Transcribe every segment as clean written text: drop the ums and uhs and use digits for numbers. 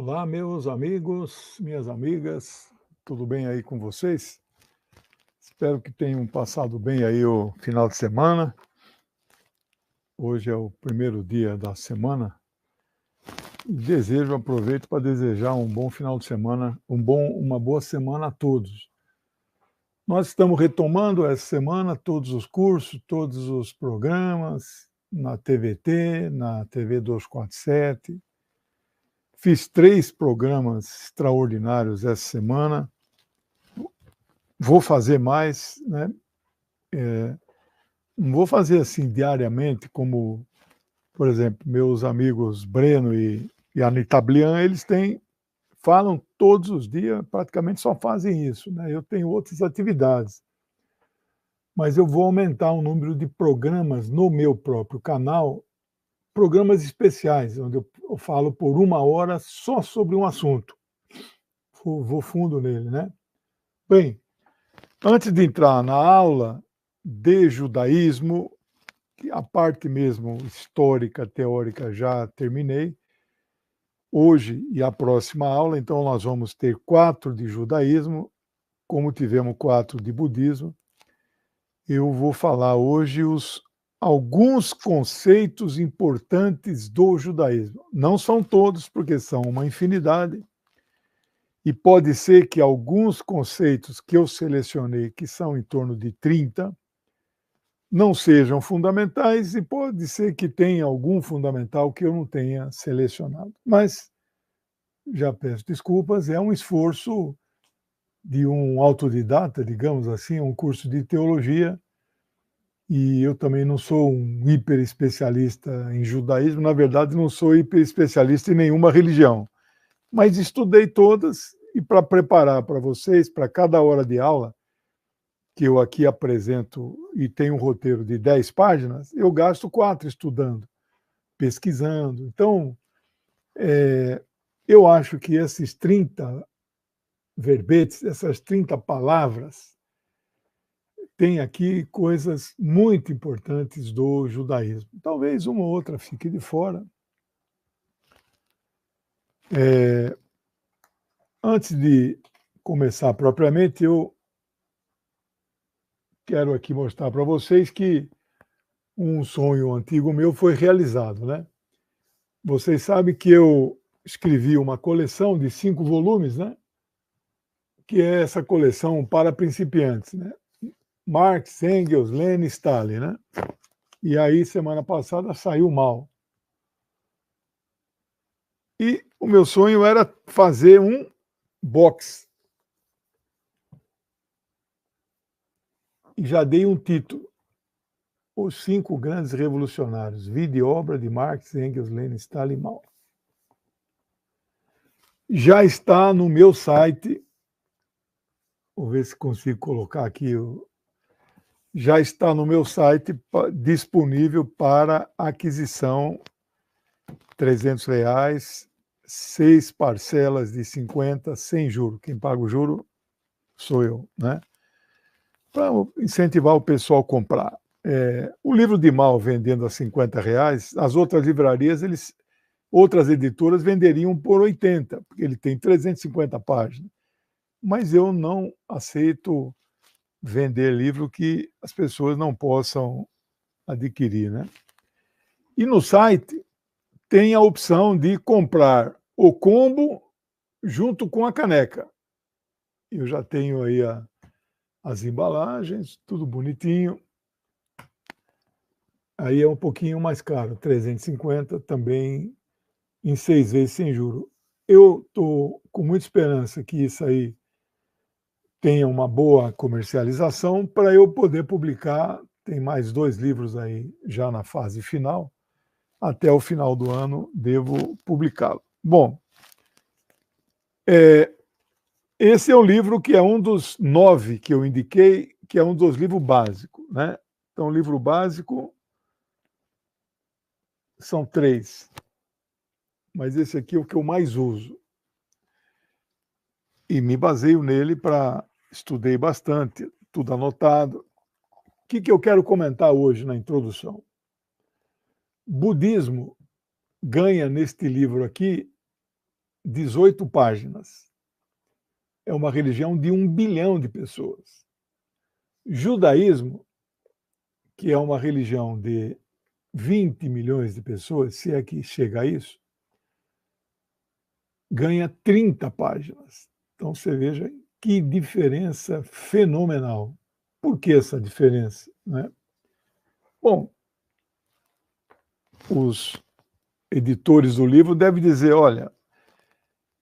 Olá, meus amigos, minhas amigas, tudo bem aí com vocês? Espero que tenham passado bem aí o final de semana. Hoje é o primeiro dia da semana e aproveito para desejar um bom final de semana, uma boa semana a todos. Nós estamos retomando essa semana todos os cursos, todos os programas na TVT, na TV 247. Fiz 3 programas extraordinários essa semana. Vou fazer mais, né? Não vou fazer assim diariamente, como, por exemplo, meus amigos Breno e Anita Blian, falam todos os dias, praticamente só fazem isso, né? Eu tenho outras atividades, mas eu vou aumentar o número de programas no meu próprio canal, programas especiais, onde eu falo por 1 hora só sobre um assunto. Vou fundo nele, né? Bem, antes de entrar na aula de judaísmo, que a parte mesmo histórica, teórica, já terminei. Hoje e a próxima aula, então, nós vamos ter 4 de judaísmo, como tivemos 4 de budismo. Eu vou falar hoje alguns conceitos importantes do judaísmo. Não são todos, porque são uma infinidade, e pode ser que alguns conceitos que eu selecionei, que são em torno de 30, não sejam fundamentais e pode ser que tenha algum fundamental que eu não tenha selecionado. Mas já peço desculpas, é um esforço de um autodidata, digamos assim, um curso de teologia, e eu também não sou um hiper especialista em judaísmo, na verdade não sou hiper especialista em nenhuma religião, mas estudei todas e para preparar para vocês, para cada hora de aula, que eu aqui apresento e tenho um roteiro de 10 páginas, eu gasto 4 estudando, pesquisando. Então, eu acho que esses 30 verbetes, essas 30 palavras, têm aqui coisas muito importantes do judaísmo. Talvez uma ou outra fique de fora. Antes de começar propriamente, eu quero aqui mostrar para vocês que um sonho antigo meu foi realizado, né? Vocês sabem que eu escrevi uma coleção de 5 volumes, né? Que é essa coleção para principiantes, né? Marx, Engels, Lenin, Stalin, né? E aí, semana passada, saiu mal. E o meu sonho era fazer um box. E já dei um título: Os 5 Grandes Revolucionários, vida e obra de Marx, Engels, Lenin, Stalin e Mao. Já está no meu site, vou ver se consigo colocar aqui, já está no meu site disponível para aquisição, R$300, 6 parcelas de 50, sem juro. Quem paga o juro sou eu, né? Para incentivar o pessoal a comprar. O livro de Mao vendendo a R$50, as outras livrarias, outras editoras venderiam por 80, porque ele tem 350 páginas. Mas eu não aceito vender livro que as pessoas não possam adquirir, né? E no site tem a opção de comprar o combo junto com a caneca. Eu já tenho aí as embalagens, tudo bonitinho. Aí é um pouquinho mais caro, 350, também em 6 vezes sem juro. Eu estou com muita esperança que isso aí tenha uma boa comercialização para eu poder publicar. Tem mais 2 livros aí já na fase final. Até o final do ano devo publicá-lo. Bom, esse é o livro que é um dos 9 que eu indiquei, que é um dos livros básicos, né? Então, o livro básico são 3, mas esse aqui é o que eu mais uso. E me baseio nele estudei bastante, tudo anotado. O que eu quero comentar hoje na introdução? Budismo ganha neste livro aqui 18 páginas. É uma religião de 1 bilhão de pessoas. Judaísmo, que é uma religião de 20 milhões de pessoas, se é que chega a isso, ganha 30 páginas. Então você veja que diferença fenomenal. Por que essa diferença, né? Bom, os editores do livro devem dizer, olha,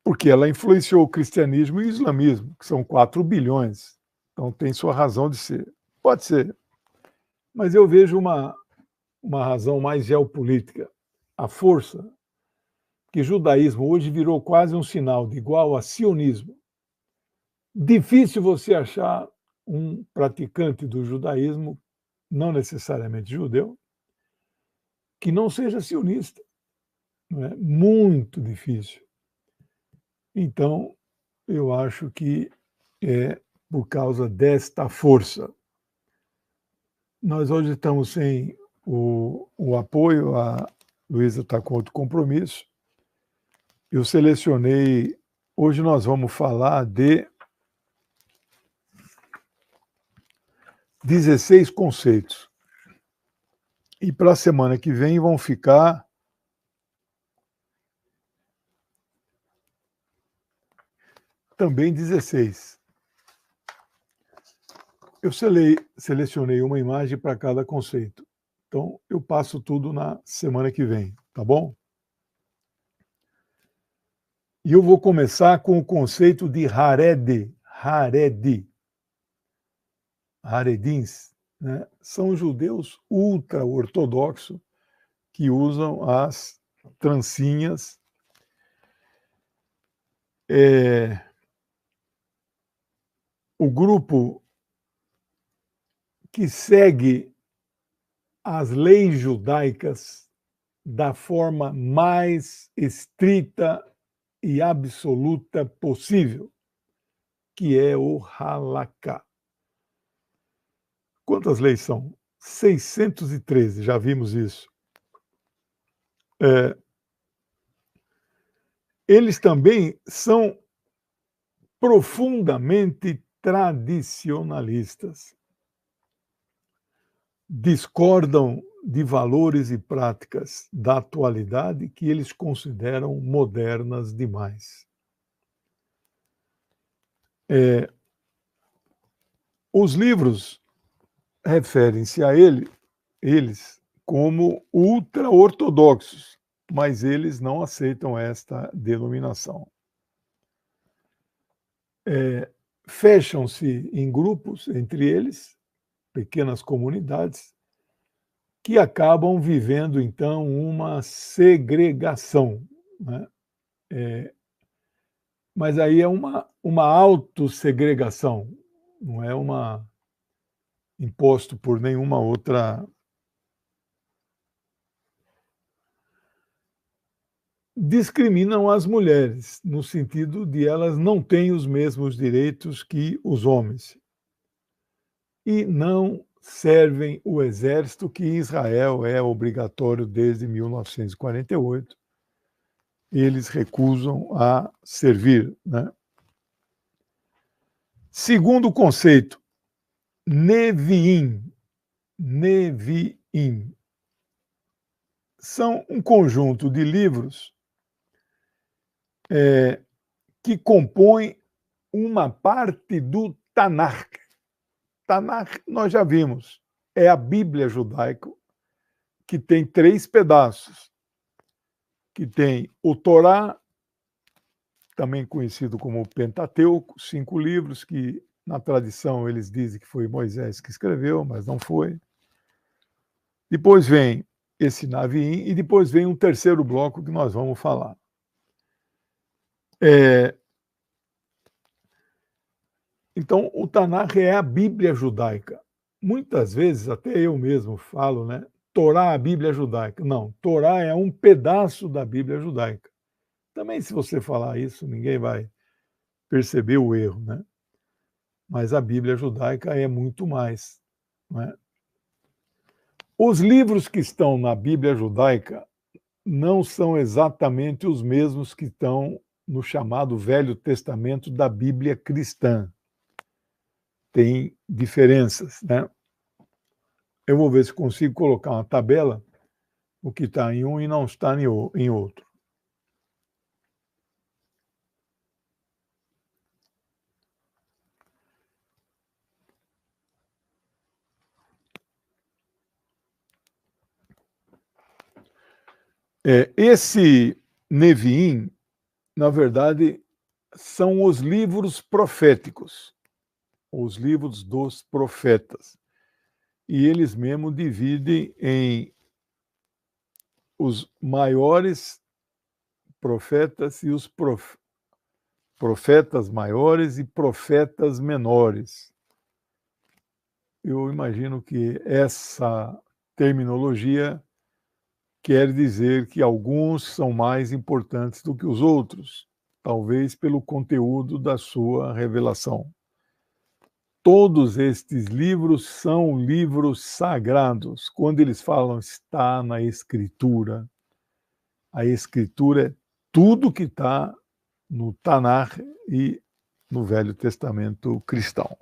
porque ela influenciou o cristianismo e o islamismo, que são 4 bilhões, então tem sua razão de ser. Pode ser, mas eu vejo uma razão mais geopolítica. A força que o judaísmo hoje virou quase um sinal de igual a sionismo. Difícil você achar um praticante do judaísmo, não necessariamente judeu, que não seja sionista. Não é? Muito difícil. Então, eu acho que é por causa desta força. Nós hoje estamos sem o apoio, a Luísa está com outro compromisso. Eu selecionei, hoje nós vamos falar de 16 conceitos. E para a semana que vem vão ficar também 16. Eu selecionei uma imagem para cada conceito. Então, eu passo tudo na semana que vem, tá bom? E eu vou começar com o conceito de Haredins, né? São judeus ultra-ortodoxos que usam as trancinhas. O grupo que segue as leis judaicas da forma mais estrita e absoluta possível, que é o Halaká. Quantas leis são? 613, já vimos isso. Eles também são profundamente tradicionalistas. Discordam de valores e práticas da atualidade que eles consideram modernas demais. Os livros referem-se a eles como ultra-ortodoxos, mas eles não aceitam esta denominação. Fecham-se em grupos entre eles, pequenas comunidades, que acabam vivendo, então, uma segregação, né? Mas aí é uma autossegregação, não é uma imposto por nenhuma outra. Discriminam as mulheres, no sentido de elas não têm os mesmos direitos que os homens. E não servem o exército, que em Israel é obrigatório desde 1948. Eles recusam a servir, né? Segundo conceito, Neviim. São um conjunto de livros que compõem uma parte do Tanakh. Tanakh, nós já vimos, é a Bíblia judaica, que tem 3 pedaços, que tem o Torá, também conhecido como o Pentateuco, 5 livros que, na tradição, eles dizem que foi Moisés que escreveu, mas não foi. Depois vem esse Neviim, e depois vem um terceiro bloco que nós vamos falar. Então, o Tanakh é a Bíblia judaica. Muitas vezes, até eu mesmo falo, né? Torá, a Bíblia judaica. Não, Torá é um pedaço da Bíblia judaica. Também, se você falar isso, ninguém vai perceber o erro, né? Mas a Bíblia judaica é muito mais, né? Os livros que estão na Bíblia judaica não são exatamente os mesmos que estão no chamado Velho Testamento da Bíblia cristã. Tem diferenças, né? Eu vou ver se consigo colocar uma tabela, o que está em um e não está em outro. Esse Neviim, na verdade, são os livros proféticos, os livros dos profetas. E eles mesmo dividem em os maiores profetas e os profetas maiores e profetas menores. Eu imagino que essa terminologia quer dizer que alguns são mais importantes do que os outros, talvez pelo conteúdo da sua revelação. Todos estes livros são livros sagrados. Quando eles falam está na Escritura, a Escritura é tudo que está no Tanakh e no Velho Testamento cristão.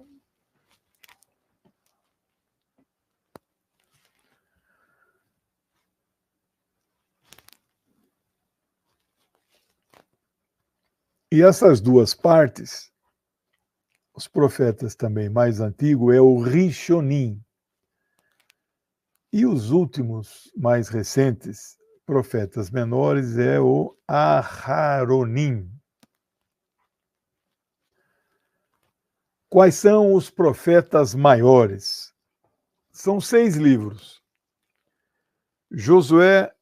E essas duas partes, os profetas também mais antigos, é o Rishonim. E os últimos, mais recentes, profetas menores, é o Aharonim. Quais são os profetas maiores? São 6 livros. Josué,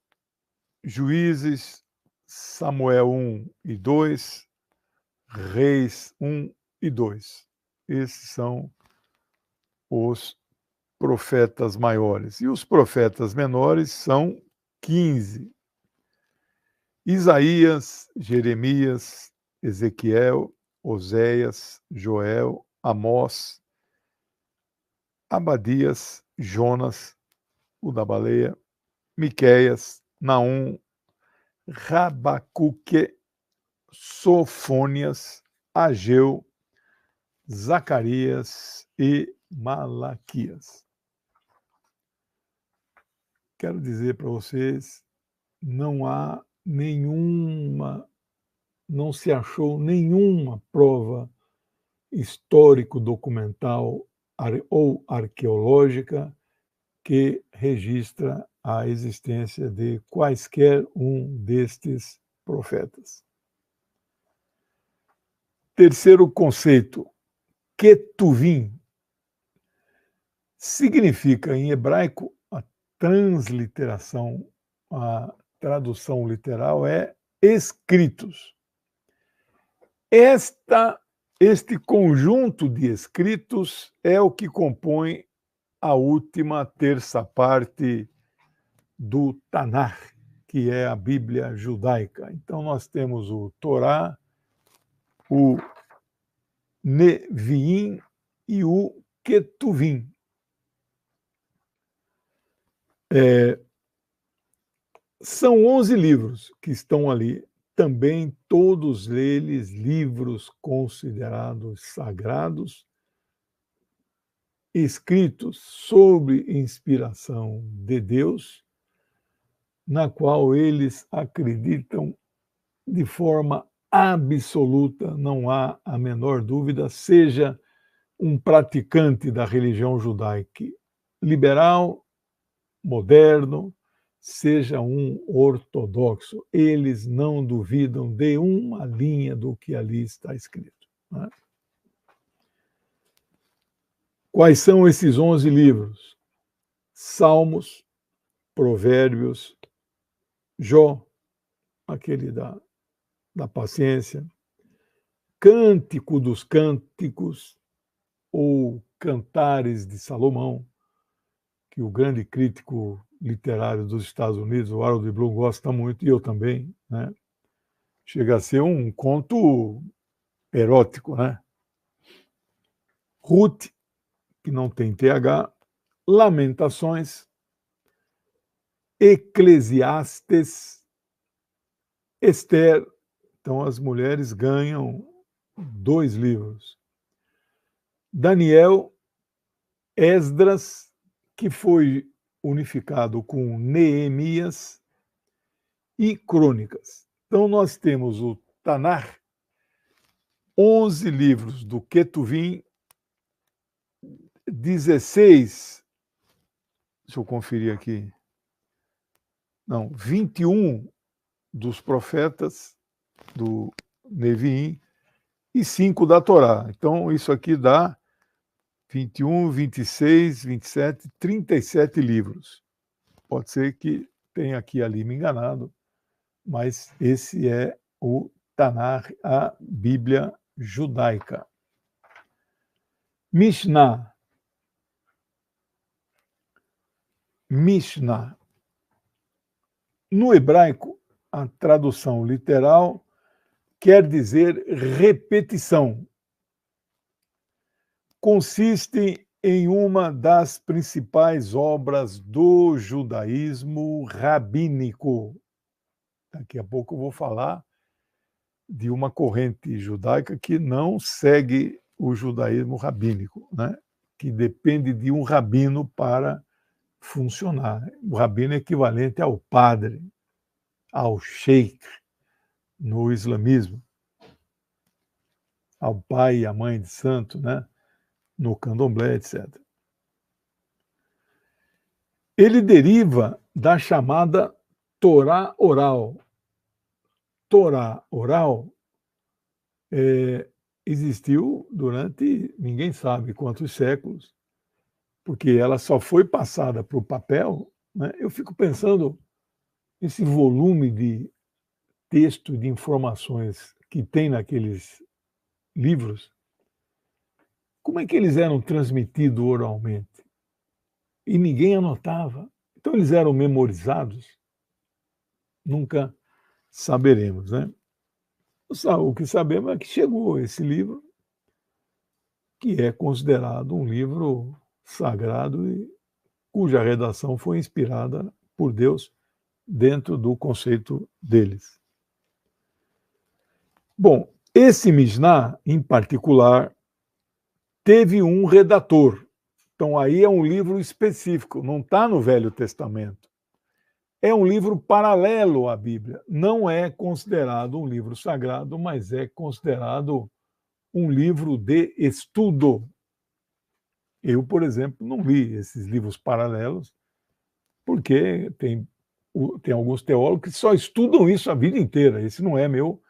Juízes, Samuel 1 e 2, Reis 1 e 2. Esses são os profetas maiores. E os profetas menores são 15. Isaías, Jeremias, Ezequiel, Oséias, Joel, Amós, Abadias, Jonas, o da baleia, Miqueias, Naum, Rabacuque, Sofônias, Ageu, Zacarias e Malaquias. Quero dizer para vocês, não se achou nenhuma prova histórico-documental ou arqueológica que registra a existência de quaisquer um destes profetas. Terceiro conceito, Ketuvim, significa em hebraico a transliteração, a tradução literal é escritos. Este conjunto de escritos é o que compõe a última terça parte do Tanakh, que é a Bíblia judaica. Então, nós temos o Torá, o Neviim e o Ketuvim. São 11 livros que estão ali, também todos eles livros considerados sagrados, escritos sob inspiração de Deus, na qual eles acreditam de forma absoluta, não há a menor dúvida, seja um praticante da religião judaica liberal, moderno, seja um ortodoxo, eles não duvidam de uma linha do que ali está escrito. Né? Quais são esses 11 livros? Salmos, Provérbios, Jó, aquele da paciência, Cântico dos Cânticos, ou Cantares de Salomão, que o grande crítico literário dos Estados Unidos, o Harold Bloom, gosta muito, e eu também, né? Chega a ser um conto erótico, né? Ruth, que não tem TH, Lamentações, Eclesiastes, Esther, Então, as mulheres ganham 2 livros. Daniel, Esdras, que foi unificado com Neemias e Crônicas. Então, nós temos o Tanar, 11 livros do Ketuvim, 16, deixa eu conferir aqui, não, 21 dos profetas do Neviim e 5 da Torá. Então, isso aqui dá 21, 26, 27, 37 livros. Pode ser que tenha aqui e ali me enganado, mas esse é o Tanar, a Bíblia judaica. Mishnah. Mishnah. No hebraico, a tradução literal quer dizer repetição. Consiste em uma das principais obras do judaísmo rabínico. Daqui a pouco eu vou falar de uma corrente judaica que não segue o judaísmo rabínico, né? Que depende de um rabino para funcionar. O rabino é equivalente ao padre, ao sheikh no islamismo, ao pai e à mãe de santo, né? No candomblé, etc. Ele deriva da chamada Torá oral. Torá oral existiu durante ninguém sabe quantos séculos, porque ela só foi passada para o papel, né? Eu fico pensando, esse volume de texto, de informações que tem naqueles livros, como é que eles eram transmitidos oralmente? E ninguém anotava. Então eles eram memorizados? Nunca saberemos, né? O que sabemos é que chegou esse livro, que é considerado um livro sagrado e cuja redação foi inspirada por Deus dentro do conceito deles. Bom, esse Mishnah, em particular, teve um redator. Então, aí é um livro específico, não está no Velho Testamento. É um livro paralelo à Bíblia. Não é considerado um livro sagrado, mas é considerado um livro de estudo. Eu, por exemplo, não li esses livros paralelos, porque tem alguns teólogos que só estudam isso a vida inteira. Esse não é meu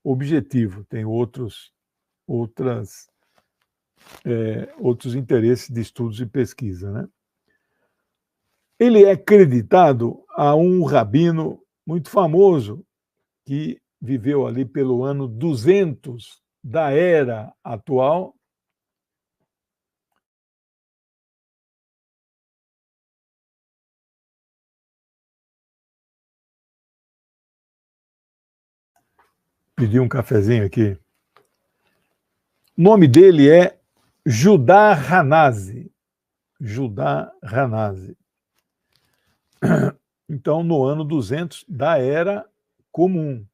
objetivo. Tem outros interesses de estudos e pesquisa, né? Ele é creditado a um rabino muito famoso que viveu ali pelo ano 200 da era atual. Pedi um cafezinho aqui. O nome dele é Judá Hanazi. Judá Hanazi. Então, no ano 200 da Era Comum.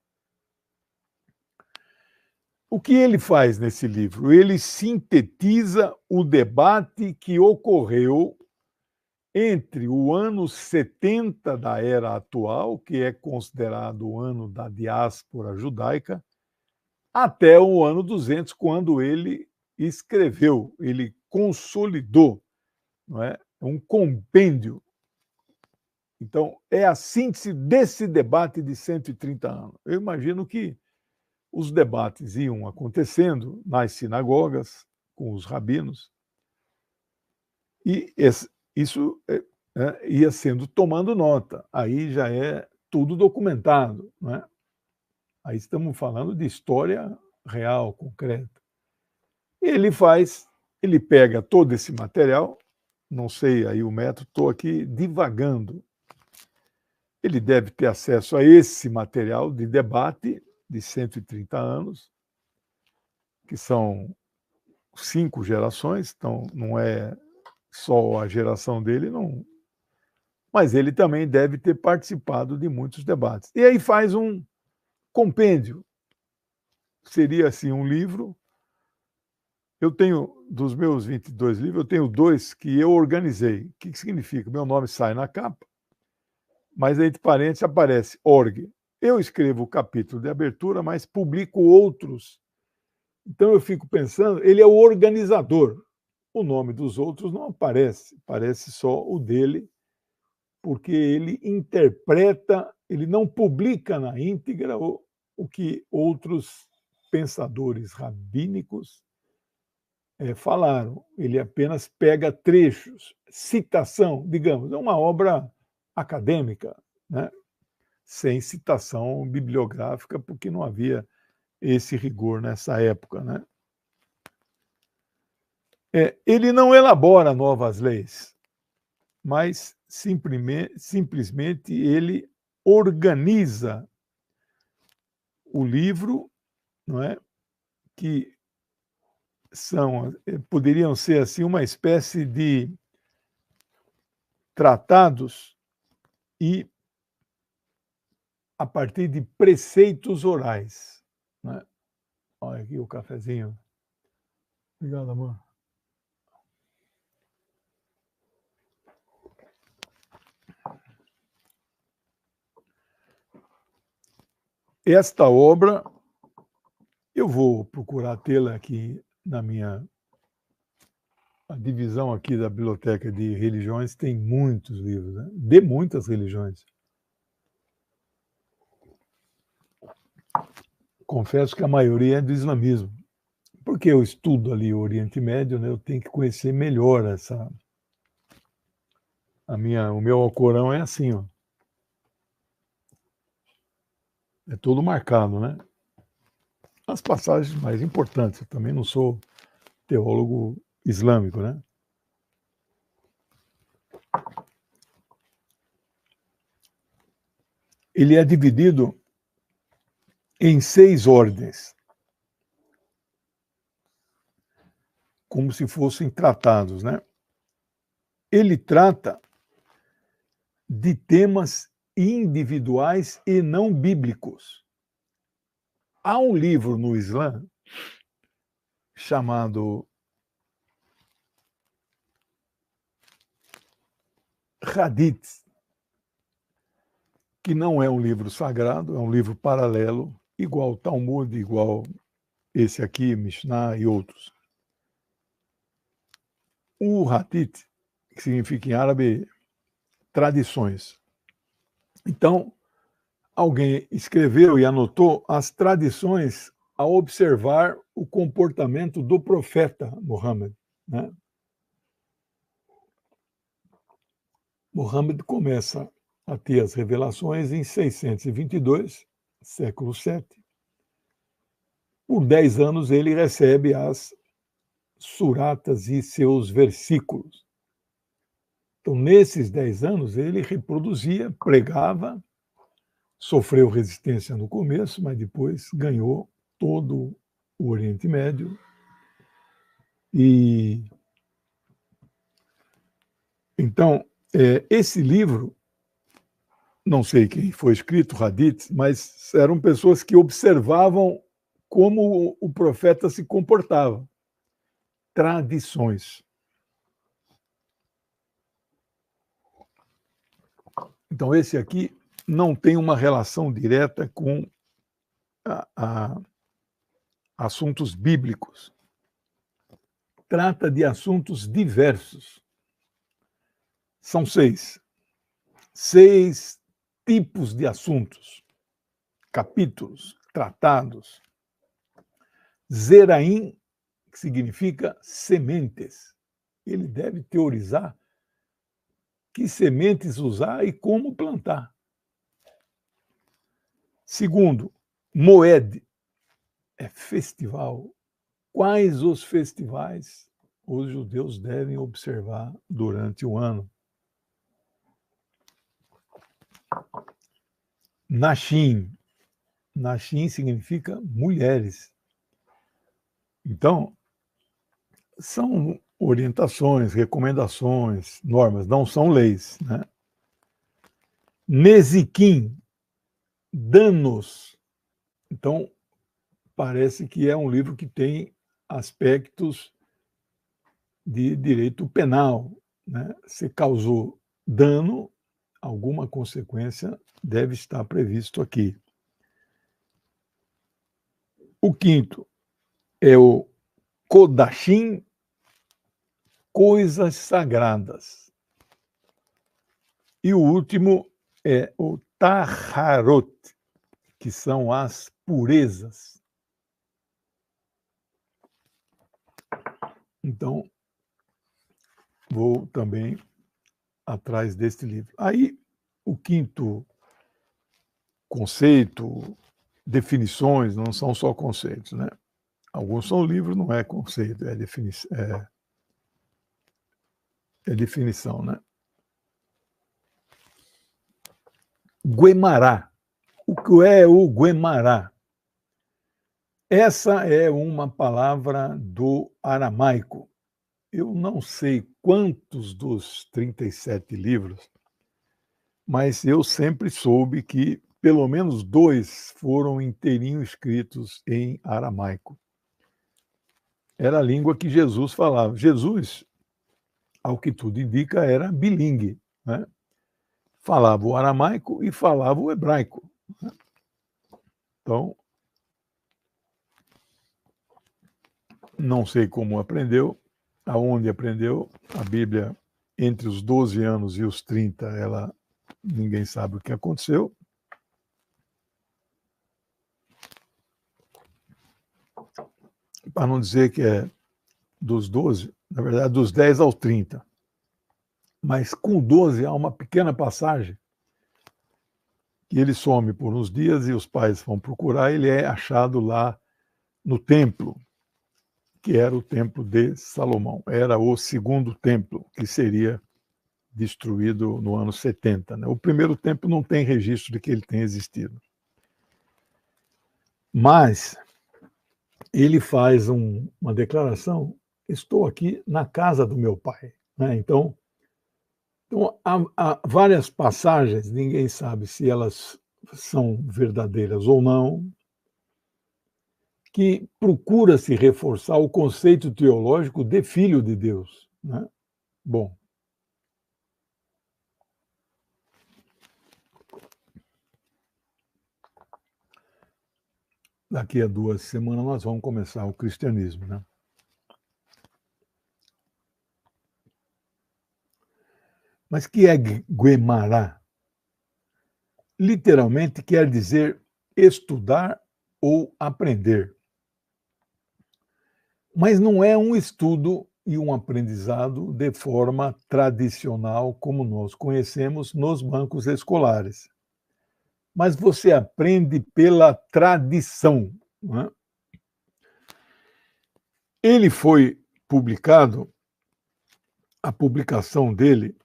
O que ele faz nesse livro? Ele sintetiza o debate que ocorreu entre o ano 70 da Era atual, que é considerado o ano da diáspora judaica, até o ano 200, quando ele escreveu, ele consolidou, não é? Um compêndio. Então, é a síntese desse debate de 130 anos. Eu imagino que os debates iam acontecendo nas sinagogas, com os rabinos, e isso ia sendo tomando nota. Aí já é tudo documentado, não é? Aí estamos falando de história real, concreta. Ele pega todo esse material, não sei aí o método, estou aqui divagando. Ele deve ter acesso a esse material de debate de 130 anos, que são 5 gerações, então não é só a geração dele, não. Mas ele também deve ter participado de muitos debates. E aí faz um compêndio, seria assim um livro. Eu tenho, dos meus 22 livros, eu tenho 2 que eu organizei. O que significa? Meu nome sai na capa, mas entre parênteses aparece org. Eu escrevo o capítulo de abertura, mas publico outros. Então eu fico pensando, ele é o organizador. O nome dos outros não aparece, aparece só o dele, porque ele interpreta, ele não publica na íntegra o que outros pensadores rabínicos falaram. Ele apenas pega trechos, citação, digamos, é uma obra acadêmica, né? Sem citação bibliográfica, porque não havia esse rigor nessa época, né? Ele não elabora novas leis, mas simplesmente ele organiza o livro, não é? Que poderiam ser assim uma espécie de tratados e a partir de preceitos orais, né? Olha aqui o cafezinho. Obrigado, amor. Esta obra, eu vou procurar tê-la aqui na minha a divisão aqui da biblioteca de religiões, tem muitos livros, né? De muitas religiões. Confesso que a maioria é do islamismo. Porque eu estudo ali o Oriente Médio, né? Eu tenho que conhecer melhor o meu Alcorão é assim, ó. É todo marcado, né? As passagens mais importantes. Eu também não sou teólogo islâmico, né? Ele é dividido em 6 ordens, como se fossem tratados, né? Ele trata de temas individuais e não bíblicos. Há um livro no Islã chamado Hadith, que não é um livro sagrado, é um livro paralelo, igual Talmud, igual esse aqui, Mishnah e outros. O Hadith, que significa em árabe tradições. Então, alguém escreveu e anotou as tradições a observar o comportamento do profeta Muhammad, né? Muhammad começa a ter as revelações em 622, século VII. Por 10 anos ele recebe as suratas e seus versículos. Então, nesses 10 anos, ele reproduzia, pregava, sofreu resistência no começo, mas depois ganhou todo o Oriente Médio. E então, esse livro, não sei quem foi escrito, Hadith, mas eram pessoas que observavam como o profeta se comportava. Tradições. Então, esse aqui não tem uma relação direta com assuntos bíblicos. Trata de assuntos diversos. São 6. 6 tipos de assuntos, capítulos, tratados. Zeraim, que significa sementes. Ele deve teorizar que sementes usar e como plantar. Segundo, Moed, é festival. Quais os festivais os judeus devem observar durante o ano? Nashim. Nashim significa mulheres. Então, são orientações, recomendações, normas, não são leis, né? Nezikim, danos. Então, parece que é um livro que tem aspectos de direito penal, né? Se causou dano, alguma consequência deve estar previsto aqui. O quinto é o Kodashim, coisas sagradas. E o último é o Taharot, que são as purezas. Então, vou também atrás deste livro. Aí, o quinto conceito, definições, não são só conceitos, né? Alguns são livros, não é conceito, é definição, né? Guemará. O que é o Guemará? Essa é uma palavra do aramaico. Eu não sei quantos dos 37 livros, mas eu sempre soube que pelo menos 2 foram inteirinho escritos em aramaico. Era a língua que Jesus falava. Jesus, ao que tudo indica, era bilíngue, né? Falava o aramaico e falava o hebraico, né? Então, não sei como aprendeu, aonde aprendeu. A Bíblia, entre os 12 anos e os 30, ninguém sabe o que aconteceu. Para não dizer que é dos 12, na verdade, dos 10 aos 30. Mas com 12 há uma pequena passagem que ele some por uns dias e os pais vão procurar, ele é achado lá no templo, que era o templo de Salomão. Era o segundo templo, que seria destruído no ano 70. Né? O primeiro templo não tem registro de que ele tenha existido. Mas ele faz uma declaração: estou aqui na casa do meu pai. Né? Então há várias passagens, ninguém sabe se elas são verdadeiras ou não, que procura-se reforçar o conceito teológico de filho de Deus. Né? Bom, daqui a 2 semanas nós vamos começar o cristianismo, né? Mas que é Guemará? Literalmente quer dizer estudar ou aprender. Mas não é um estudo e um aprendizado de forma tradicional, como nós conhecemos nos bancos escolares. Mas você aprende pela tradição. Não é? Ele foi publicado, a publicação dele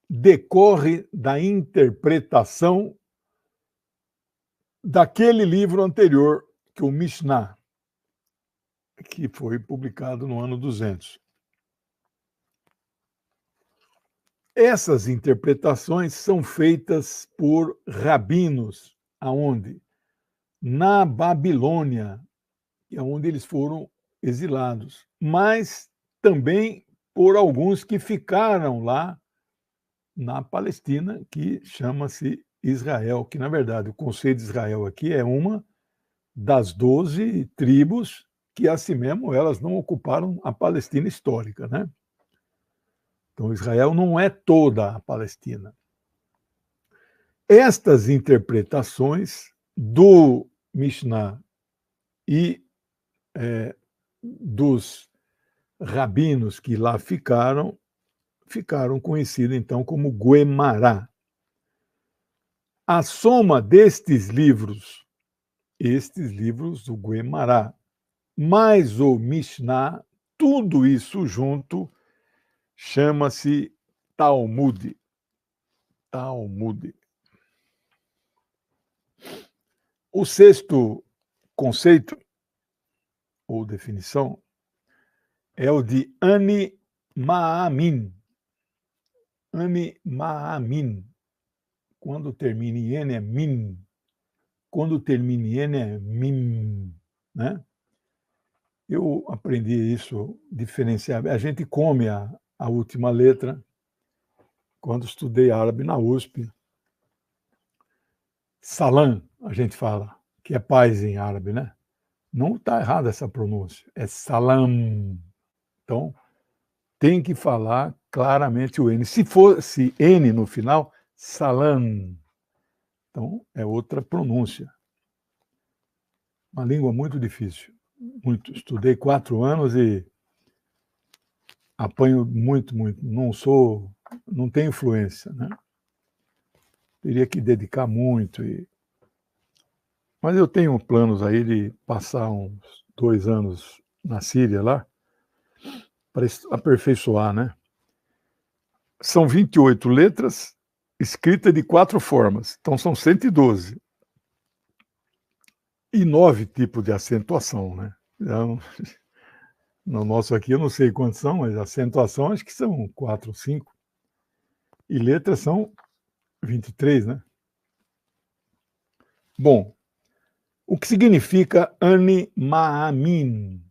decorre da interpretação daquele livro anterior, que é o Mishnah, que foi publicado no ano 200. Essas interpretações são feitas por rabinos, aonde? Na Babilônia, onde eles foram exilados, mas também por alguns que ficaram lá na Palestina, que chama-se Israel, que, na verdade, o conceito de Israel aqui é uma das 12 tribos que, assim mesmo, elas não ocuparam a Palestina histórica, né? Então, Israel não é toda a Palestina. Estas interpretações do Mishnah e dos rabinos que lá ficaram conhecidas, então, como Guemará. A soma destes livros do Guemará, mais o Mishnah, tudo isso junto, chama-se Talmud. Talmud. O sexto conceito, ou definição, é o de Ani Ma'amin. Ani Ma'amin. Quando termina em N é min. quando termina em N é mim, né? Eu aprendi isso, diferenciar. A gente come a última letra quando estudei árabe na USP. Salam, a gente fala, que é paz em árabe, né? Não está errada essa pronúncia, é salam. Então, tem que falar claramente o N. Se fosse N no final, salam. Então, é outra pronúncia. Uma língua muito difícil. Muito. Estudei 4 anos e apanho muito, muito. Não tenho influência, né? Teria que dedicar muito. Mas eu tenho planos aí de passar uns 2 anos na Síria lá, para aperfeiçoar, né? São 28 letras, escritas de 4 formas, então são 112. E 9 tipos de acentuação, né? Então, no nosso aqui eu não sei quantos são, mas acentuação acho que são 4 ou 5. E letras são 23, né? Bom, o que significa Ani Maamin?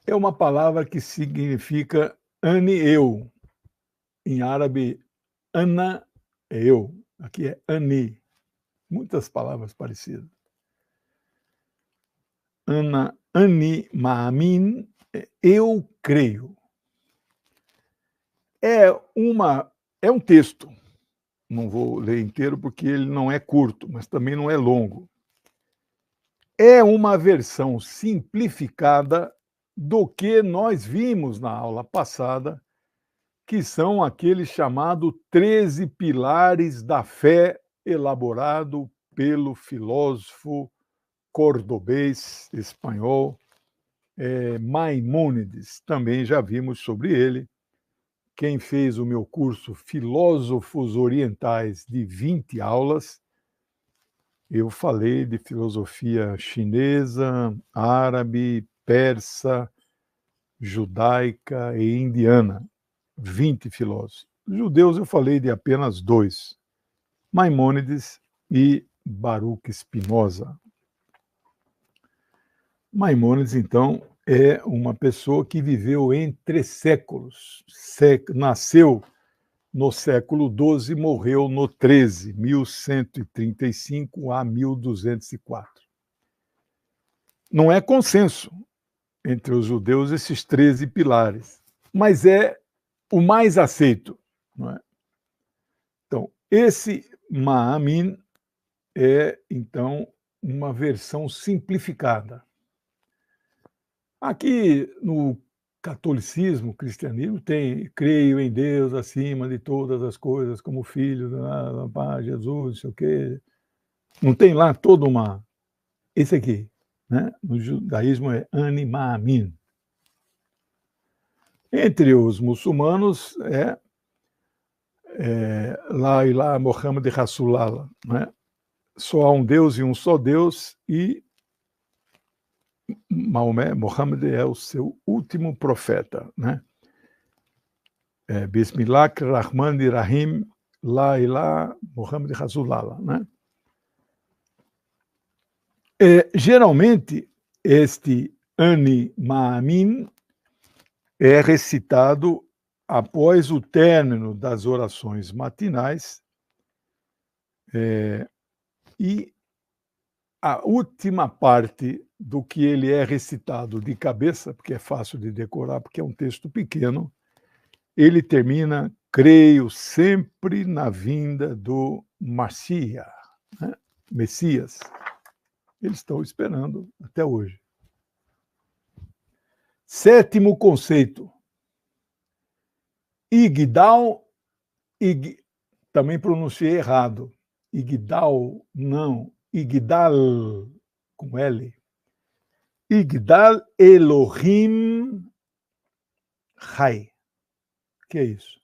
É uma palavra que significa Ani eu. Em árabe, Ana é eu. Aqui é Ani. Muitas palavras parecidas. Ani Maamin, eu creio. É um texto. Não vou ler inteiro porque ele não é curto, mas também não é longo. É uma versão simplificada do que nós vimos na aula passada, que são aqueles chamados 13 pilares da fé, elaborado pelo filósofo cordobês espanhol Maimônides. Também já vimos sobre ele. Quem fez o meu curso Filósofos Orientais de 20 aulas, eu falei de filosofia chinesa, árabe, persa, judaica e indiana. 20 filósofos. Judeus eu falei de apenas 2, Maimônides e Baruch Spinoza. Maimônides, então, é uma pessoa que viveu entre séculos. Nasceu no século XII, morreu no XIII, 1135 a 1204. Não é consenso entre os judeus esses 13 pilares, mas é o mais aceito. Não é? Então, esse Maamin é, então, uma versão simplificada. Aqui no catolicismo, cristianismo, tem creio em Deus acima de todas as coisas, como filho, Jesus, não sei o quê. Não tem lá toda uma... Esse aqui, né? No judaísmo é Ani Maamin. Entre os muçulmanos La ilaha Muhammad Rasulullah, né? Só há um Deus e um só Deus, e Maomé, Muhammad é o seu último profeta, né? Bismillah Rahman Rahim, La ilaha Muhammad Rasulullah, né? Geralmente, este Ani Maamin é recitado após o término das orações matinais e a última parte do que ele é recitado de cabeça, porque é fácil de decorar, porque é um texto pequeno, ele termina, creio sempre na vinda do Messias, né? Messias. Eles estão esperando até hoje. Sétimo conceito. Igdal, também pronunciei errado. Igdal, não. Igdal, com L. Igdal Elohim Chai. O que é isso?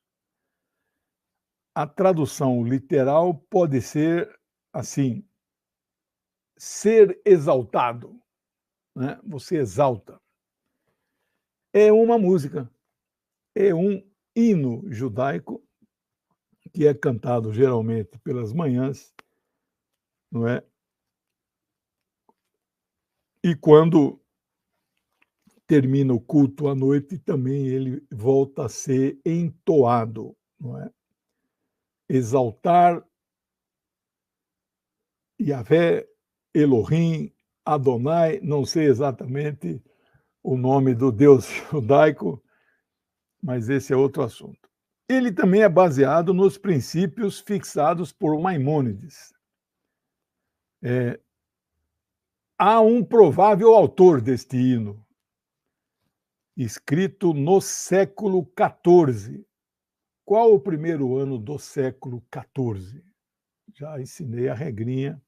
A tradução literal pode ser assim: ser exaltado, né? Você exalta. É uma música, é um hino judaico que é cantado geralmente pelas manhãs, não é? E quando termina o culto à noite, também ele volta a ser entoado, não é? Exaltar Yahvé, Elohim, Adonai, não sei exatamente o nome do Deus judaico, mas esse é outro assunto. Ele também é baseado nos princípios fixados por Maimônides. Há um provável autor deste hino, escrito no século XIV. Qual o primeiro ano do século XIV? Já ensinei a regrinha.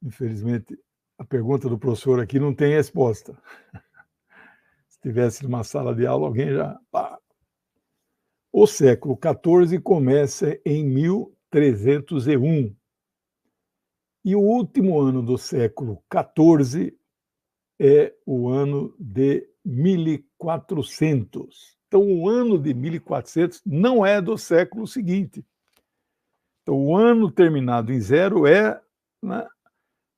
Infelizmente, a pergunta do professor aqui não tem resposta. Se tivesse numa sala de aula, alguém já... Pá. O século XIV começa em 1301. E o último ano do século XIV é o ano de 1400. Então, o ano de 1400 não é do século seguinte. Então, o ano terminado em zero é, né,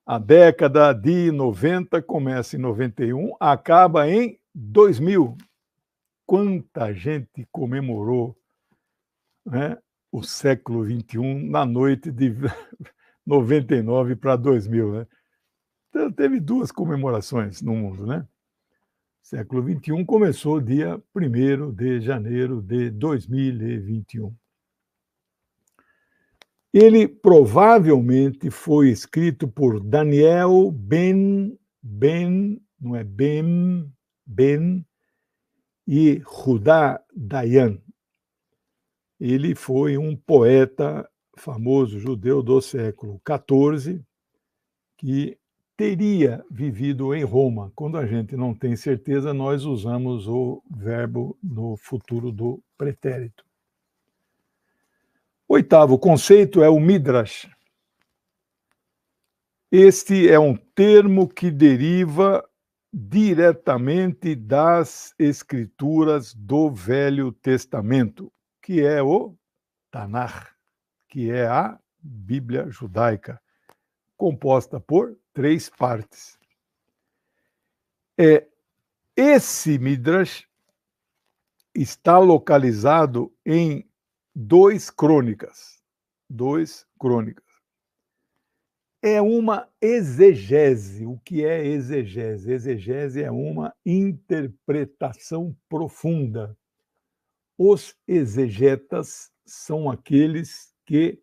a década de 90, começa em 91, acaba em 2000. Quanta gente comemorou, né, o século XXI na noite de 99 para 2000, né? Então, teve duas comemorações no mundo, né? O século XXI começou dia 1º de janeiro de 2021. Ele provavelmente foi escrito por Daniel não é Ben e Judá Dayan. Ele foi um poeta famoso judeu do século XIV que teria vivido em Roma. Quando a gente não tem certeza, nós usamos o verbo no futuro do pretérito. Oitavo conceito é o Midrash. Este é um termo que deriva diretamente das escrituras do Velho Testamento, que é o Tanakh, que é a Bíblia judaica, composta por 3 partes. Esse Midrash está localizado em 2 crônicas. 2 crônicas. É uma exegese. O que é exegese? Exegese é uma interpretação profunda. Os exegetas são aqueles que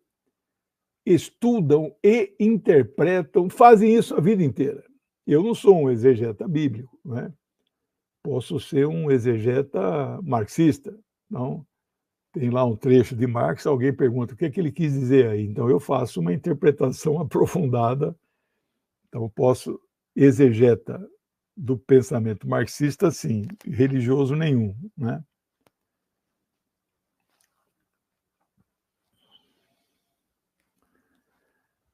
estudam e interpretam, fazem isso a vida inteira. Eu não sou um exegeta bíblico, né? Posso ser um exegeta marxista. Não, tem lá um trecho de Marx, alguém pergunta o que é que ele quis dizer aí. Então, eu faço uma interpretação aprofundada. Então, eu posso exegeta do pensamento marxista, sim, religioso nenhum, né?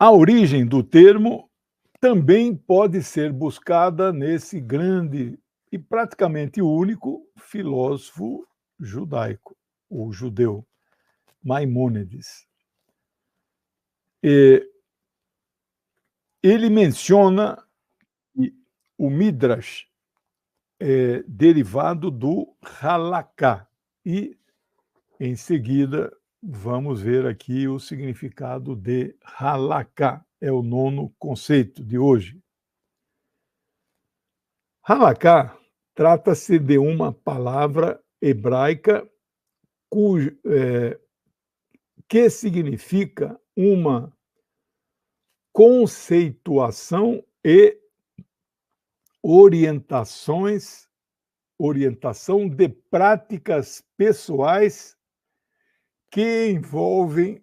A origem do termo também pode ser buscada nesse grande e praticamente único filósofo judaico, ou judeu, Maimônides. Ele menciona que o Midrash é derivado do Halaká, e, em seguida, vamos ver aqui o significado de Halaká, é o 9º conceito de hoje. Halaká trata-se de uma palavra hebraica que significa uma conceituação e orientação de práticas pessoais que envolvem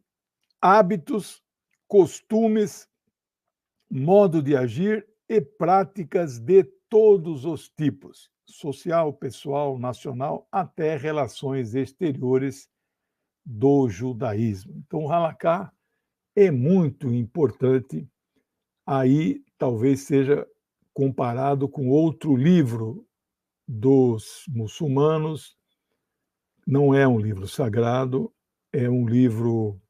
hábitos, costumes, modo de agir e práticas de todos os tipos, social, pessoal, nacional, até relações exteriores do judaísmo. Então, o Halaká é muito importante. Aí talvez seja comparado com outro livro dos muçulmanos, não é um livro sagrado, é um livro.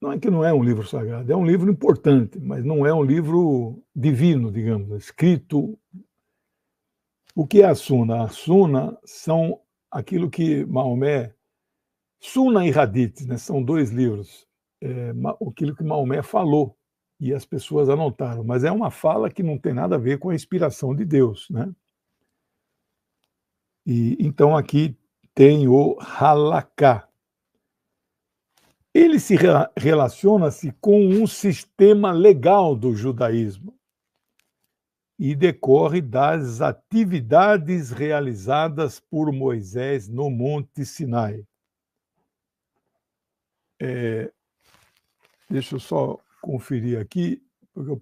Não é que não é um livro sagrado, é um livro importante, mas não é um livro divino, digamos, escrito. O que é a Suna? A Suna são aquilo que Maomé. Suna e Hadith, né, são dois livros, aquilo que Maomé falou, e as pessoas anotaram, mas é uma fala que não tem nada a ver com a inspiração de Deus, né? E então aqui tem o Halaká. Ele se relaciona-se com um sistema legal do judaísmo e decorre das atividades realizadas por Moisés no Monte Sinai. Deixa eu só conferir aqui, porque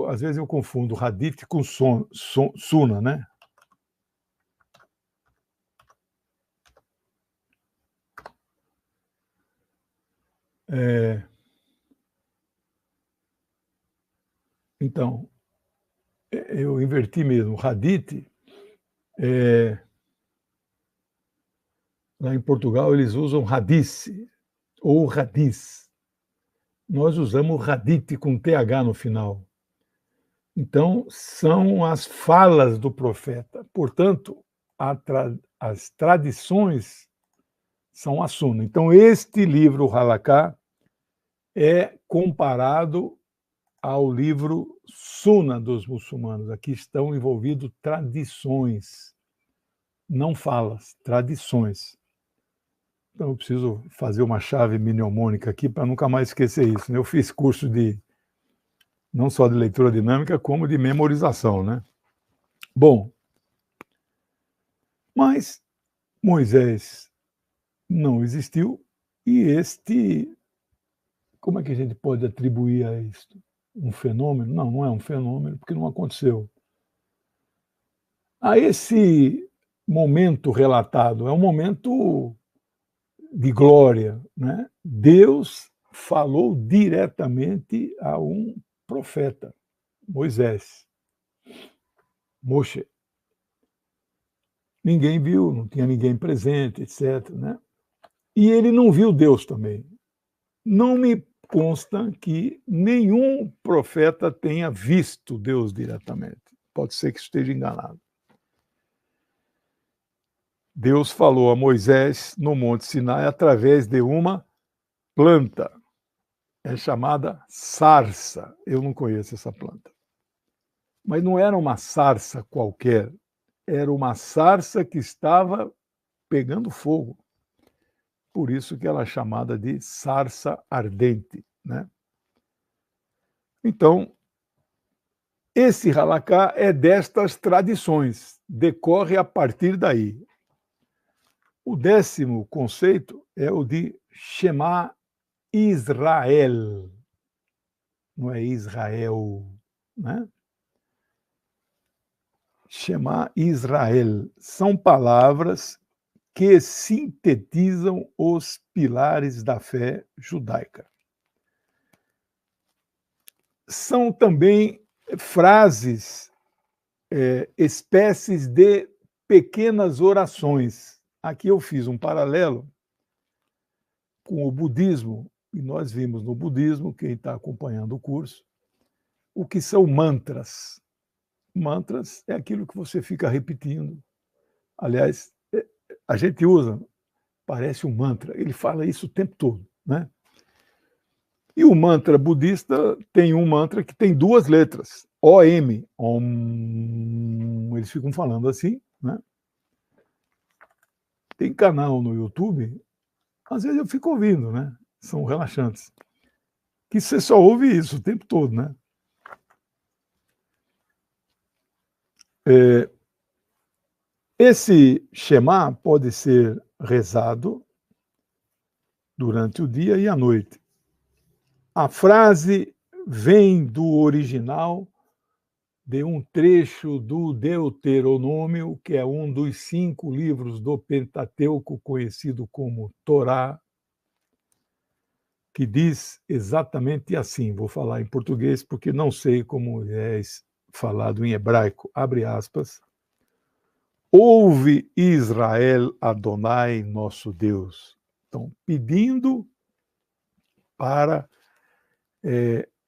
às vezes eu confundo Hadith com Suna, né? Então, eu inverti mesmo. Hadith, lá em Portugal, eles usam Hadice ou Hadiz. Nós usamos Hadith com TH no final. Então, são as falas do profeta. Portanto, as tradições são a Suna. Então, este livro, o Halaká, é comparado ao livro Suna dos muçulmanos. Aqui estão envolvidas tradições, não falas, tradições. Então, eu preciso fazer uma chave mnemônica aqui para nunca mais esquecer isso, né? Eu fiz curso não só de leitura dinâmica, como de memorização, né? Bom, mas Moisés não existiu e como é que a gente pode atribuir a isto? Um fenômeno? Não, não é um fenômeno, porque não aconteceu. A esse momento relatado, é um momento de glória, né? Deus falou diretamente a um profeta, Moisés, Moshe. Ninguém viu, não tinha ninguém presente, etc., né? E ele não viu Deus também. Não me consta que nenhum profeta tenha visto Deus diretamente. Pode ser que esteja enganado. Deus falou a Moisés no Monte Sinai através de uma planta. É chamada sarça. Eu não conheço essa planta. Mas não era uma sarça qualquer. Era uma sarça que estava pegando fogo. Por isso que ela é chamada de sarça ardente, né? Então, esse Halaká é destas tradições, decorre a partir daí. O 10º conceito é o de Shema Israel, não é Israel, né? Shema Israel são palavras que sintetizam os pilares da fé judaica. São também frases, espécies de pequenas orações. Aqui eu fiz um paralelo com o budismo, e nós vimos no budismo, quem está acompanhando o curso, o que são mantras. Mantras é aquilo que você fica repetindo. Aliás, a gente usa, parece um mantra, ele fala isso o tempo todo, né? E o mantra budista tem um mantra que tem 2 letras, OM, Om, eles ficam falando assim, né? Tem canal no YouTube, às vezes eu fico ouvindo, né? São relaxantes. Que você só ouve isso o tempo todo, né? Esse Shema pode ser rezado durante o dia e a noite. A frase vem do original de um trecho do Deuteronômio, que é um dos 5 livros do Pentateuco, conhecido como Torá, que diz exatamente assim. Vou falar em português porque não sei como é falado em hebraico. Abre aspas. Ouve, Israel, Adonai, nosso Deus. Então, pedindo para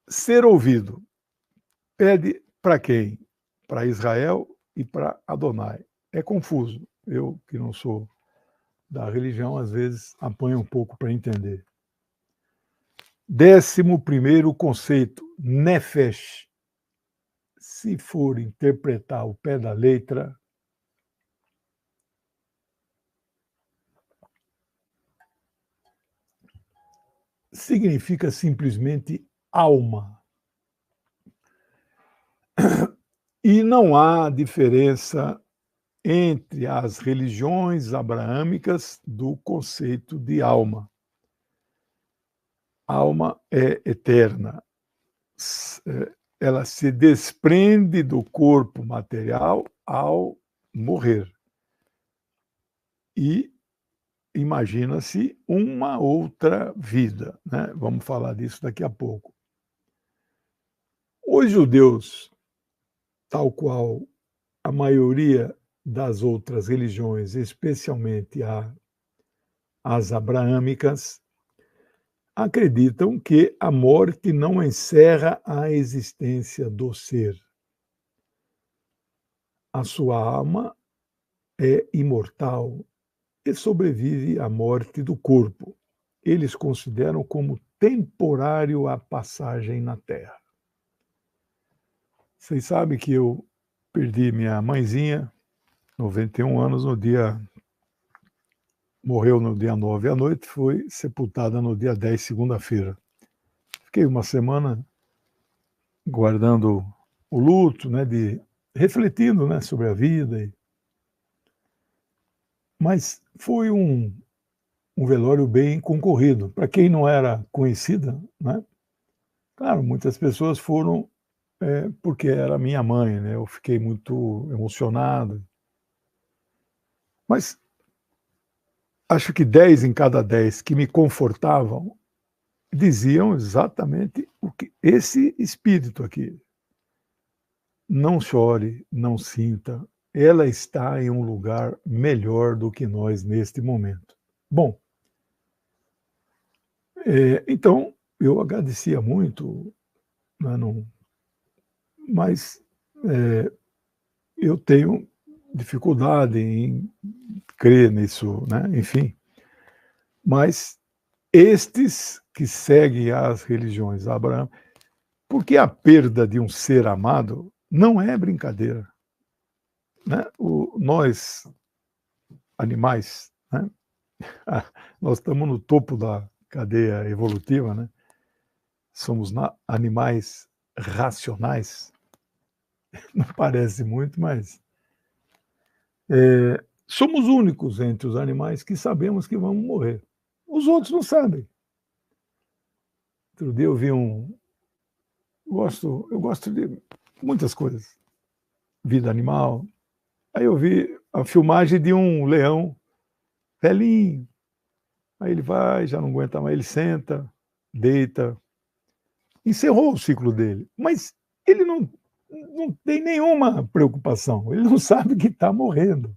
ser ouvido. Pede para quem? Para Israel e para Adonai. É confuso. Eu, que não sou da religião, às vezes apanho um pouco para entender. 11º conceito, nefesh. Se for interpretar o pé da letra, significa simplesmente alma. E não há diferença entre as religiões abraâmicas do conceito de alma. Alma é eterna. Ela se desprende do corpo material ao morrer. E imagina-se uma outra vida, né? Vamos falar disso daqui a pouco. Os judeus, tal qual a maioria das outras religiões, especialmente as abraâmicas, acreditam que a morte não encerra a existência do ser. A sua alma é imortal e sobrevive à morte do corpo. Eles consideram como temporário a passagem na Terra. Vocês sabem que eu perdi minha mãezinha, 91 anos, morreu no dia 9 à noite, foi sepultada no dia 10, segunda-feira. Fiquei uma semana guardando o luto, né, refletindo, né, sobre a vida. Mas foi um velório bem concorrido. Para quem não era conhecida, né? Claro, muitas pessoas foram porque era minha mãe, né? Eu fiquei muito emocionado. Mas acho que 10 em cada 10 que me confortavam diziam exatamente o que esse espírito aqui. Não chore, não sinta, ela está em um lugar melhor do que nós neste momento. Bom, então eu agradecia muito, né, mas eu tenho dificuldade em crer nisso, né? Enfim. Mas estes que seguem as religiões Abraão, porque a perda de um ser amado não é brincadeira, né? Nós, animais, né? Nós estamos no topo da cadeia evolutiva, né? Somos animais racionais. Não parece muito, mas somos únicos entre os animais que sabemos que vamos morrer. Os outros não sabem. Outro dia eu vi eu gosto de muitas coisas. Vida animal. Aí eu vi a filmagem de um leão velhinho. Aí ele vai, já não aguenta mais, ele senta, deita. Encerrou o ciclo dele. Mas ele não tem nenhuma preocupação. Ele não sabe que está morrendo.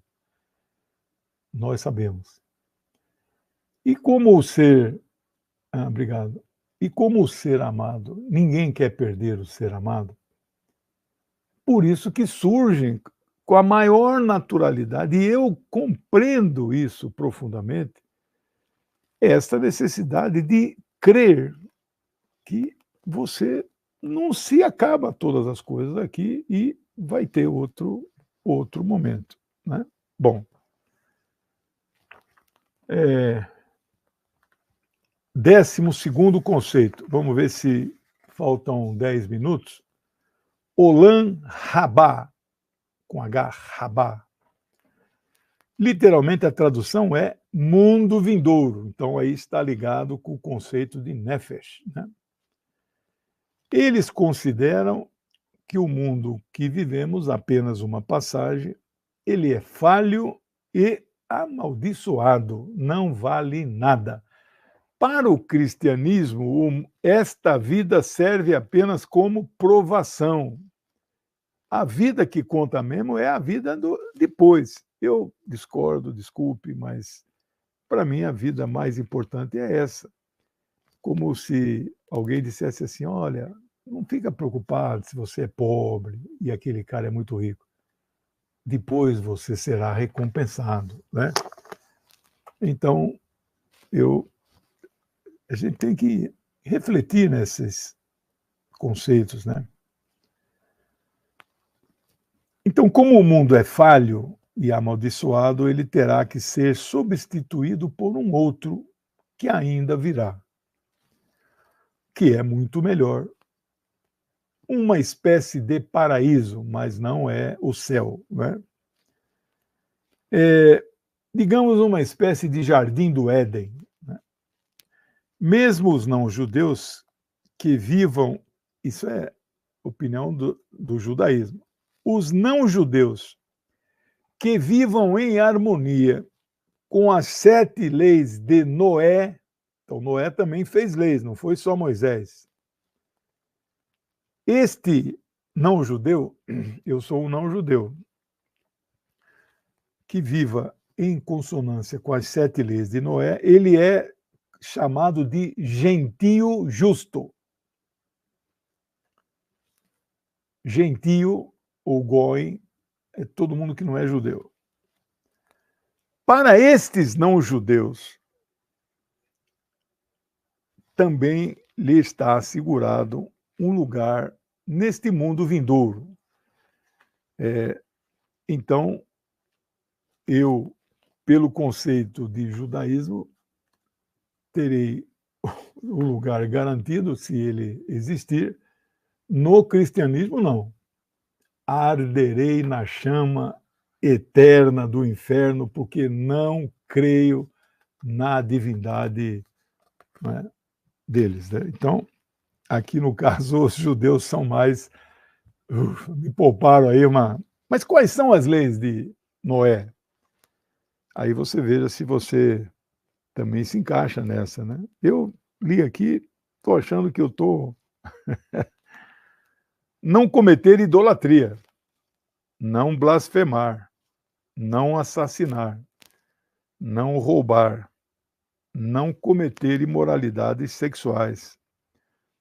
Nós sabemos. E como o ser... obrigado. E como o ser amado, ninguém quer perder o ser amado, por isso que surgem com a maior naturalidade, e eu compreendo isso profundamente, esta necessidade de crer que você não se acaba todas as coisas aqui e vai ter outro momento, né? Bom, 12º conceito, vamos ver se faltam 10 minutos. Olam Rabá, com H, Rabá. Literalmente a tradução é mundo vindouro, então aí está ligado com o conceito de Nefesh, né? Eles consideram que o mundo que vivemos, apenas uma passagem, ele é falho e amaldiçoado, não vale nada. Para o cristianismo, esta vida serve apenas como provação. A vida que conta mesmo é a vida depois. Eu discordo, desculpe, mas para mim a vida mais importante é essa. Como se alguém dissesse assim: "Olha, não fica preocupado se você é pobre e aquele cara é muito rico. Depois você será recompensado", né. Então, eu a gente tem que refletir nesses conceitos, né. Então, como o mundo é falho e amaldiçoado, ele terá que ser substituído por um outro que ainda virá, que é muito melhor, uma espécie de paraíso, mas não é o céu, né. É, digamos, uma espécie de jardim do Éden, né. Mesmo os não-judeus que vivam, isso é opinião do judaísmo, os não-judeus que vivam em harmonia com as 7 leis de Noé. Então Noé também fez leis, não foi só Moisés. Este não-judeu, eu sou um não-judeu, que viva em consonância com as 7 leis de Noé, ele é chamado de gentio justo. Gentio ou goi é todo mundo que não é judeu. Para estes não-judeus, também lhe está assegurado um lugar neste mundo vindouro. Então, eu, pelo conceito de judaísmo, terei o lugar garantido, se ele existir. No cristianismo, não. Arderei na chama eterna do inferno, porque não creio na divindade, né, deles, né? Então, aqui no caso, os judeus são mais. Me pouparam aí uma. Mas quais são as leis de Noé? Aí você veja se você também se encaixa nessa, né? Eu li aqui, estou achando que eu estou. Não cometer idolatria, não blasfemar, não assassinar, não roubar, não cometer imoralidades sexuais,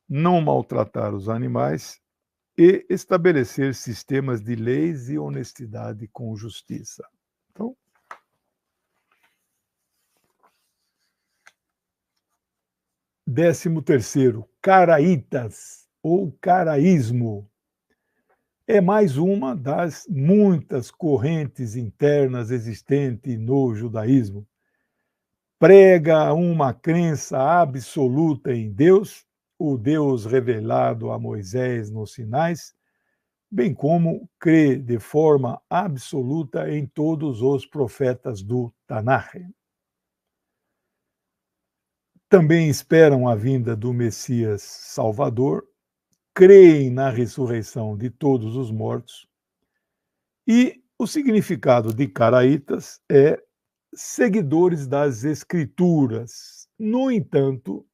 não maltratar os animais e estabelecer sistemas de leis e honestidade com justiça. Então, 13º, caraítas ou caraísmo. É mais uma das muitas correntes internas existentes no judaísmo. Prega uma crença absoluta em Deus, o Deus revelado a Moisés nos Sinais, bem como crê de forma absoluta em todos os profetas do Tanakh. Também esperam a vinda do Messias Salvador, creem na ressurreição de todos os mortos, e o significado de caraítas é seguidores das Escrituras. No entanto,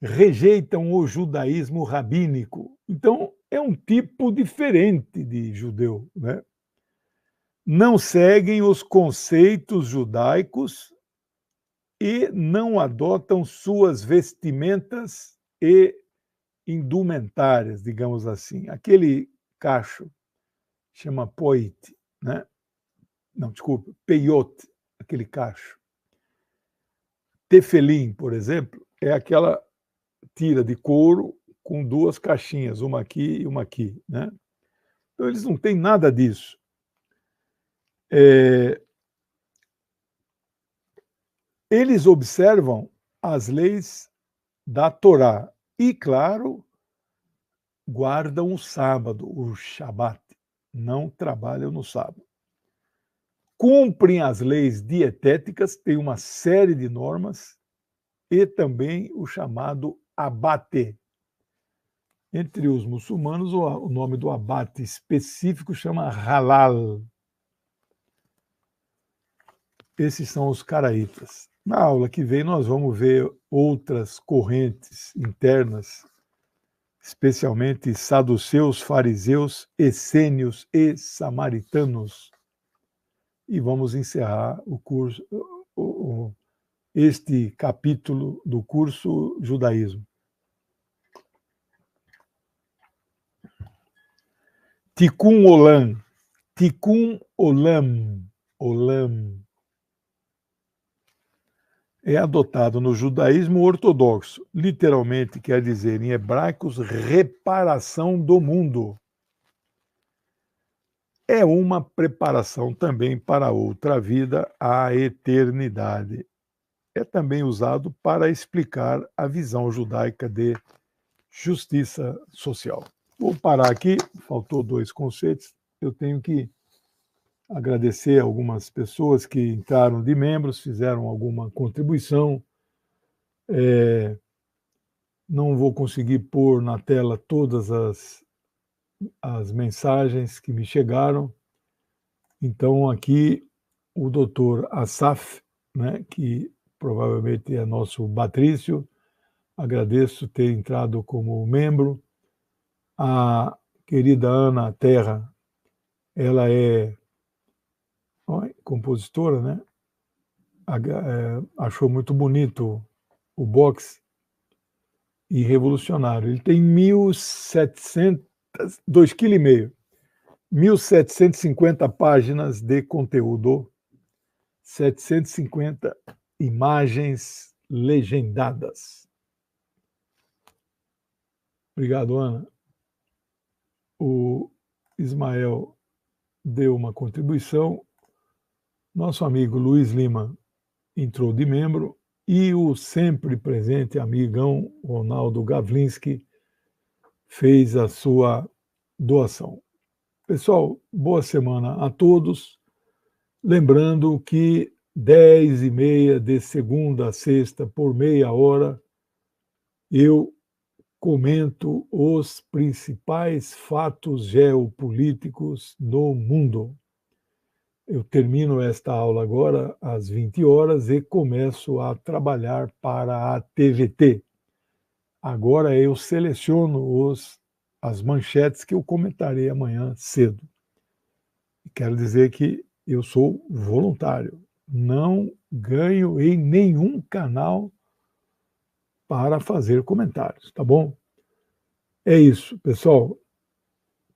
rejeitam o judaísmo rabínico. Então, é um tipo diferente de judeu, né? Não seguem os conceitos judaicos e não adotam suas vestimentas e indumentárias, digamos assim. Aquele cacho chama poite, né? Não, desculpa, peiote, aquele cacho. Tefelim, por exemplo, é aquela tira de couro com 2 caixinhas, uma aqui e uma aqui, né? Então eles não têm nada disso. Eles observam as leis da Torá e, claro, guardam o sábado, o Shabat, não trabalham no sábado. Cumprem as leis dietéticas, tem uma série de normas, e também o chamado abate. Entre os muçulmanos, o nome do abate específico chama halal. Esses são os caraítas. Na aula que vem, nós vamos ver outras correntes internas, especialmente saduceus, fariseus, essênios e samaritanos. e vamos encerrar o curso, este capítulo do curso Judaísmo. Tikkun Olam. Tikkun Olam. Olam. É adotado no judaísmo ortodoxo. Literalmente quer dizer, em hebraicos, reparação do mundo. É uma preparação também para outra vida, a eternidade. É também usado para explicar a visão judaica de justiça social. Vou parar aqui, faltou 2 conceitos. Eu tenho que agradecer algumas pessoas que entraram de membros, fizeram alguma contribuição. Não vou conseguir pôr na tela todas as mensagens que me chegaram. Então, aqui, o doutor Asaf, né, que provavelmente é nosso Patrício, agradeço ter entrado como membro. A querida Ana Terra, ela é compositora, né? Achou muito bonito o box e revolucionário. Ele tem 2,5 kg, 1.750 páginas de conteúdo, 750 imagens legendadas. Obrigado, Ana. O Ismael deu uma contribuição. Nosso amigo Luiz Lima entrou de membro e o sempre presente amigão Ronaldo Gavlinski fez a sua doação. Pessoal, boa semana a todos. Lembrando que 10h30 de segunda a sexta, por meia hora, eu comento os principais fatos geopolíticos no mundo. Eu termino esta aula agora às 20 horas e começo a trabalhar para a TVT. Agora eu seleciono as manchetes que eu comentarei amanhã cedo. Quero dizer que eu sou voluntário, não ganho em nenhum canal para fazer comentários, tá bom? É isso, pessoal.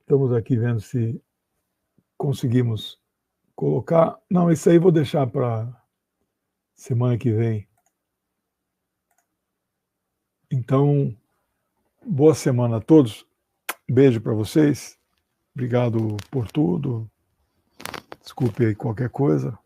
Estamos aqui vendo se conseguimos colocar. Não, isso aí vou deixar para semana que vem. Então, boa semana a todos. Beijo para vocês. Obrigado por tudo. Desculpe aí qualquer coisa.